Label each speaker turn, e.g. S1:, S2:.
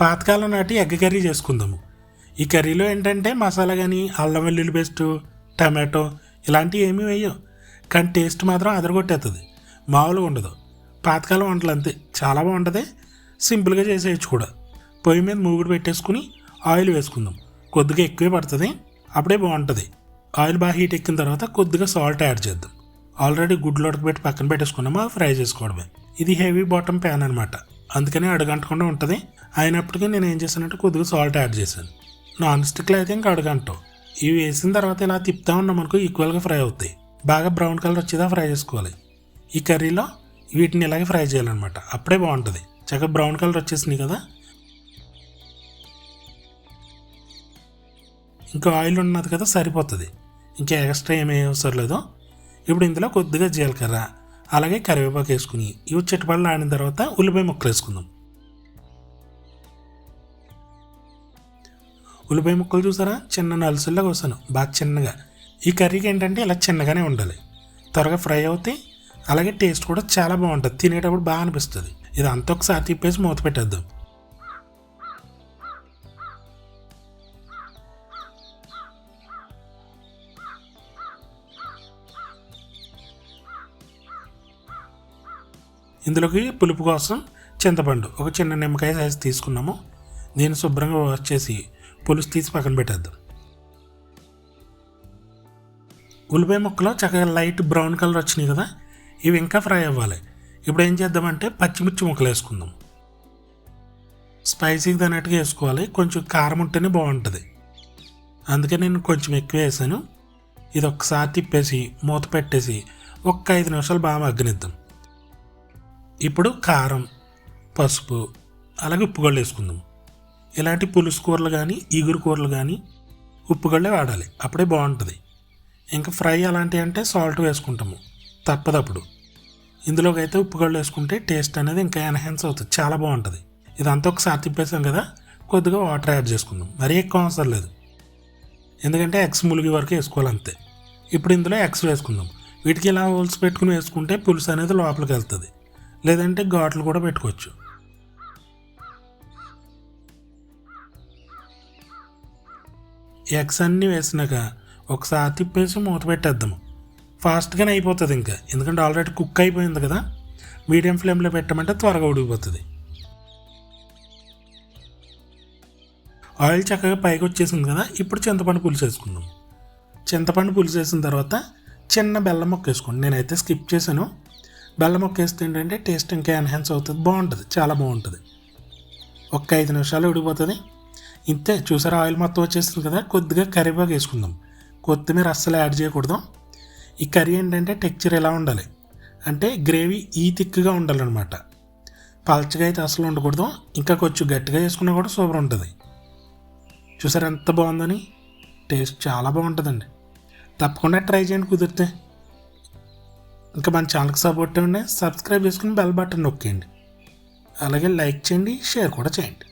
S1: పాతకాలం నాటి egg curry చేసుకుందాము. ఈ కర్రీలో ఏంటంటే మసాలా కానీ అల్లం వెల్లుల్లి పేస్టు, టమాటో ఇలాంటివి ఏమీ వేయవు, కానీ టేస్ట్ మాత్రం అదరగొట్టేస్తుంది, మామూలుగా ఉండదు. పాతకాలం వంటలు అంతే, చాలా బాగుంటుంది, సింపుల్గా చేసేయచ్చు కూడా. పొయ్యి మీద మూగుడు పెట్టేసుకుని ఆయిల్ వేసుకుందాం. కొద్దిగా ఎక్కువే పడుతుంది, అప్పుడే బాగుంటుంది. ఆయిల్ బాగా హీట్ ఎక్కిన తర్వాత కొద్దిగా సాల్ట్ యాడ్ చేద్దాం. ఆల్రెడీ గుడ్లు ఉడకబెట్టి పక్కన పెట్టేసుకున్నాము, అవి ఫ్రై చేసుకోవడమే. ఇది హెవీ బాటమ్ ప్యాన్ అనమాట, అందుకని అడుగంటకుండా ఉంటుంది. అయినప్పటికీ నేను ఏం చేశానంటే కొద్దిగా సాల్ట్ యాడ్ చేశాను. నాన్ స్టిక్లో అయితే ఇంకా అడుగంటాం. ఇవి వేసిన తర్వాత ఇలా తిప్పుతా ఉన్నాం అనుకో, ఈక్వల్గా ఫ్రై అవుతాయి. బాగా బ్రౌన్ కలర్ వచ్చేదా ఫ్రై చేసుకోవాలి. ఈ కర్రీలో వీటిని ఇలాగే ఫ్రై చేయాలన్నమాట, అప్పుడే బాగుంటుంది. చక్కగా బ్రౌన్ కలర్ వచ్చేసినాయి కదా. ఇంకా ఆయిల్ ఉన్నది కదా, సరిపోతుంది, ఇంకా ఎక్స్ట్రా ఏమీ అవసరం లేదు. ఇప్పుడు ఇందులో కొద్దిగా జీలకర్ర అలాగే కరివేపాకు వేసుకుని ఇవి చిట్టపళ్ళు ఆడిన తర్వాత ఉల్లిపాయ ముక్కలు వేసుకుందాం. ఉల్లిపాయ ముక్కలు చూసారా, చిన్న నలుసుల్లా కోసాను, బాగా చిన్నగా. ఈ కర్రీకి ఏంటంటే ఇలా చిన్నగానే ఉండాలి, త్వరగా ఫ్రై అవుతాయి, అలాగే టేస్ట్ కూడా చాలా బాగుంటుంది, తినేటప్పుడు బాగా అనిపిస్తుంది. ఇది అంతా ఒకసారి తిప్పేసి మూత పెట్టేద్దాం. ఇందులోకి పులుపు కోసం చింతపండు ఒక చిన్న నిమ్మకాయ సైజు తీసుకున్నాము. దీన్ని శుభ్రంగా వాష్ చేసి పులుసు తీసి పక్కన పెట్టేద్దాం. ఉల్లిపాయ ముక్కలు చక్కగా లైట్ బ్రౌన్ కలర్ వచ్చినాయి కదా, ఇవి ఇంకా ఫ్రై అవ్వాలి. ఇప్పుడు ఏం చేద్దామంటే పచ్చిమిర్చి ముక్కలు వేసుకుందాం. స్పైసీగా తిన్నట్టుగా వేసుకోవాలి, కొంచెం కారం ఉంటేనే బాగుంటుంది, అందుకే నేను కొంచెం ఎక్కువ వేసాను. ఇది ఒక్కసారి తిప్పేసి మూత పెట్టేసి ఒక్క 5 నిమిషాలు బాగా మగ్గనిద్దాం. ఇప్పుడు కారం, పసుపు అలాగే ఉప్పుగళ్ళు వేసుకుందాం. ఇలాంటి పులుసు కూరలు కానీ ఈగురు కూరలు కానీ ఉప్పుగళ్ళే వాడాలి, అప్పుడే బాగుంటుంది. ఇంకా ఫ్రై అలాంటివి అంటే సాల్ట్ వేసుకుంటాము తప్పదప్పుడు. ఇందులోకి అయితే ఉప్పుగళ్ళు వేసుకుంటే టేస్ట్ అనేది ఇంకా ఎన్హాన్స్ అవుతుంది, చాలా బాగుంటుంది. ఇదంతా ఒకసారి తిప్పేసాం కదా, కొద్దిగా వాటర్ యాడ్ చేసుకుందాం, మరీ ఎక్కువ అవసరం లేదు, ఎందుకంటే ఎగ్స్ ములిగి వరకు వేసుకోవాలంతే. ఇప్పుడు ఇందులో ఎగ్స్ వేసుకుందాం. వీటికి ఇలా హోల్స్ పెట్టుకుని వేసుకుంటే పులుసు అనేది లోపలికి వెళ్తుంది, లేదంటే ఘాట్లు కూడా పెట్టుకోవచ్చు. ఎగ్స్ అన్నీ వేసినాక ఒకసారి తిప్పేసి మూత పెట్టేద్దాము. ఫాస్ట్గానే అయిపోతుంది ఇంకా, ఎందుకంటే ఆల్రెడీ కుక్ అయిపోయింది కదా. మీడియం ఫ్లేమ్లో పెట్టమంటే త్వరగా ఉడికిపోతుంది. ఆయిల్ చక్కగా పైకి వచ్చేసింది కదా, ఇప్పుడు చింతపండు పులుసు వేసుకుందాం. చింతపండు పులుసు వేసిన తర్వాత చిన్న బెల్లం ముక్క వేసుకోండి, నేనైతే స్కిప్ చేశాను. బెల్లం ముక్క వేస్తే ఏంటంటే టేస్ట్ ఇంకా ఎన్హాన్స్ అవుతుంది, బాగుంటుంది, చాలా బాగుంటుంది. ఒక్క 5 నిమిషాలు ఉడికిపోతుంది. ఇంతే, చూసారా ఆయిల్ మొత్తం వచ్చేస్తుంది కదా. కొద్దిగా కరివేపాకు వేసుకుందాం, కొత్తిమీర అస్సలు యాడ్ చేయకూడదు. ఈ కర్రీ ఏంటంటే టెక్చర్ ఎలా ఉండాలి అంటే గ్రేవీ ఈ థిక్గా ఉండాలన్నమాట, పల్చగా అయితే అసలు ఉండకూడదు. ఇంకా కొంచెం గట్టిగా చేసుకున్నా కూడా సూపర్ ఉంటుంది. చూసారా ఎంత బాగుందని, టేస్ట్ చాలా బాగుంటుందండి, తప్పకుండా ట్రై చేయండి కుదిరితే. ఇంకా మన ఛానల్కి సపోర్ట్ ఇవ్వండి, సబ్స్క్రైబ్ చేసుకుని బెల్ బటన్ నొక్కేయండి, అలాగే లైక్ చేయండి, షేర్ కూడా చేయండి.